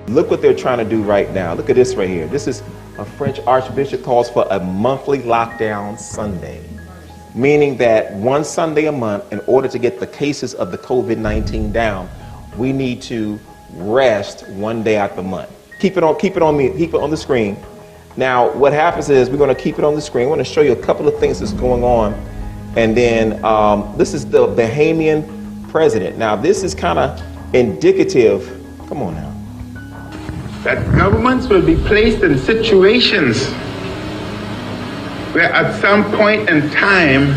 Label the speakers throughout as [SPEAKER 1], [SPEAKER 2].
[SPEAKER 1] Look what they're trying to do right now. Look at this right here. This is a French archbishop calls for a monthly lockdown Sunday, meaning that one Sunday a month, in order to get the cases of the COVID-19 down, we need to rest one day out the month. Keep it on the screen. Now, what happens is we're going to keep it on the screen. I want to show you a couple of things that's going on, and then this is the Bahamian president. Now, this is kind of indicative. Come on now.
[SPEAKER 2] That governments will be placed in situations where at some point in time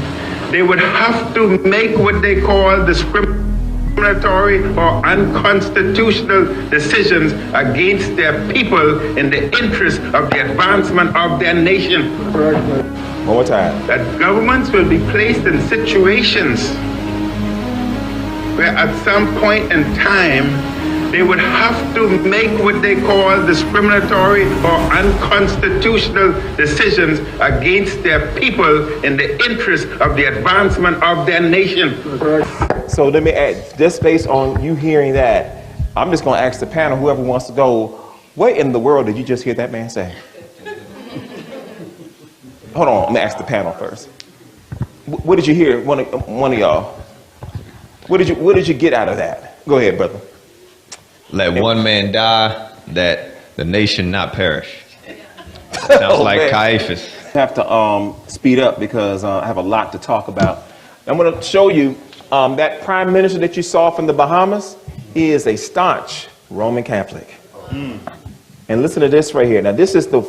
[SPEAKER 2] they would have to make what they call discriminatory or unconstitutional decisions against their people in the interest of the advancement of their nation.
[SPEAKER 1] One more time.
[SPEAKER 2] That governments will be placed in situations where at some point in time they would have to make what they call discriminatory or unconstitutional decisions against their people in the interest of the advancement of their nation.
[SPEAKER 1] So let me add, just based on you hearing that, I'm just going to ask the panel, whoever wants to go, what in the world did you just hear that man say? Hold on, I'm going to ask the panel first. What did you hear, one of y'all? What did you get out of that? Go ahead, brother.
[SPEAKER 3] Let one man die, that the nation not perish. Sounds like Caiaphas.
[SPEAKER 1] I have to speed up because I have a lot to talk about. I'm going to show you that prime minister that you saw from the Bahamas is a staunch Roman Catholic. And listen to this right here. Now, this is the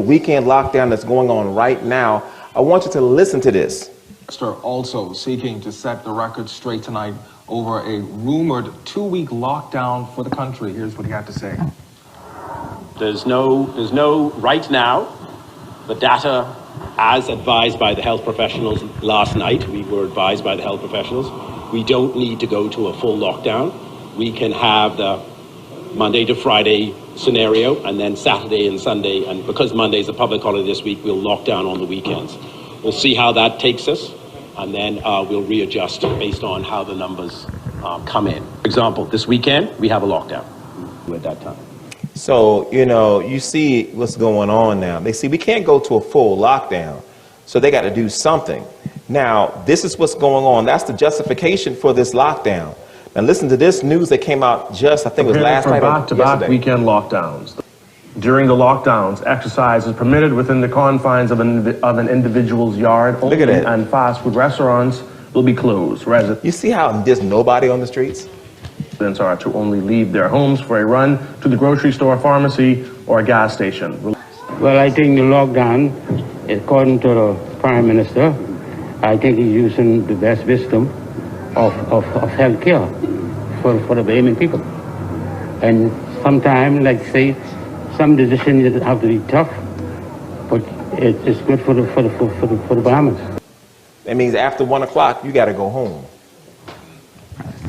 [SPEAKER 1] weekend lockdown that's going on right now. I want you to listen to this.
[SPEAKER 4] Also seeking to set the record straight tonight over a rumored 2-week lockdown for the country. Here's what he had to say.
[SPEAKER 5] There's no right now, the data as advised by the health professionals last night, we were advised by the health professionals, we don't need to go to a full lockdown. We can have the Monday to Friday scenario and then Saturday and Sunday, and because Monday is a public holiday this week, we'll lock down on the weekends. We'll see how that takes us, and then we'll readjust based on how the numbers come in. For example, this weekend, we have a lockdown at that time.
[SPEAKER 1] So, you see what's going on now. They see we can't go to a full lockdown, so they got to do something. Now, this is what's going on. That's the justification for this lockdown. Now, listen to this news that came out just, I think it was last night or yesterday.
[SPEAKER 6] Back-to-back weekend lockdowns. During the lockdowns, exercise is permitted within the confines of an individual's yard only, and fast food restaurants will be closed.
[SPEAKER 1] You see how there's nobody on the streets?
[SPEAKER 6] Residents are to only leave their homes for a run to the grocery store, pharmacy, or a gas station.
[SPEAKER 7] Well, I think the lockdown, according to the Prime Minister, I think he's using the best wisdom of health care for the Bahamian people. And sometimes, like say, some decisions have to be tough, but it's good for the Bahamas.
[SPEAKER 1] That means after 1 o'clock, you got to go home.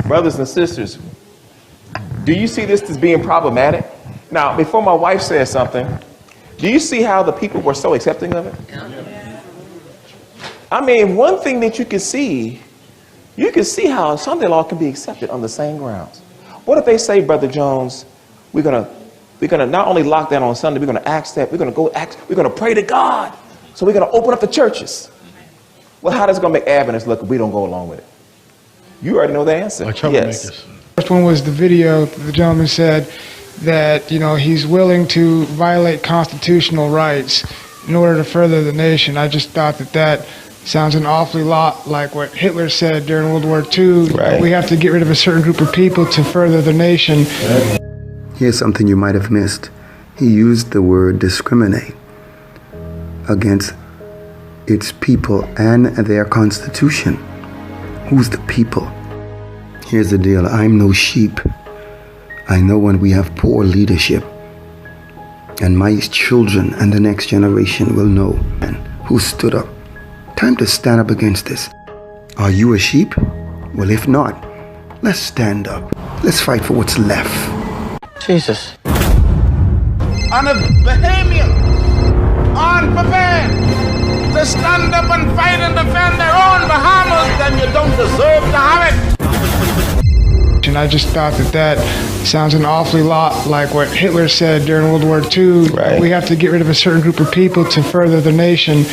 [SPEAKER 1] Brothers and sisters, do you see this as being problematic? Now, before my wife says something, do you see how the people were so accepting of it? I mean, one thing that you can see how Sunday law can be accepted on the same grounds. What if they say, Brother Jones, we're gonna not only lock down on Sunday, we're gonna ask that, we're gonna pray to God. So we're gonna open up the churches. Well, how does it gonna make Adventists look if we don't go along with it? You already know the answer. Yes.
[SPEAKER 8] First one was the video. The gentleman said that, he's willing to violate constitutional rights in order to further the nation. I just thought that sounds an awfully lot like what Hitler said during World War II. Right. We have to get rid of a certain group of people to further the nation.
[SPEAKER 9] Here's something you might have missed. He used the word discriminate against its people and their constitution. Who's the people? Here's the deal. I'm no sheep. I know when we have poor leadership, and my children and the next generation will know who stood up. Time to stand up against this. Are you a sheep? Well, if not, let's stand up. Let's fight for what's left.
[SPEAKER 7] Jesus.
[SPEAKER 2] And if Bahamians aren't prepared to stand up and fight and defend their own Bahamas, then you don't deserve to have it.
[SPEAKER 8] nation. I just thought that sounds an awfully lot like what Hitler said during World War II.
[SPEAKER 1] Right.
[SPEAKER 8] We have to get rid of a certain group of people to further the nation.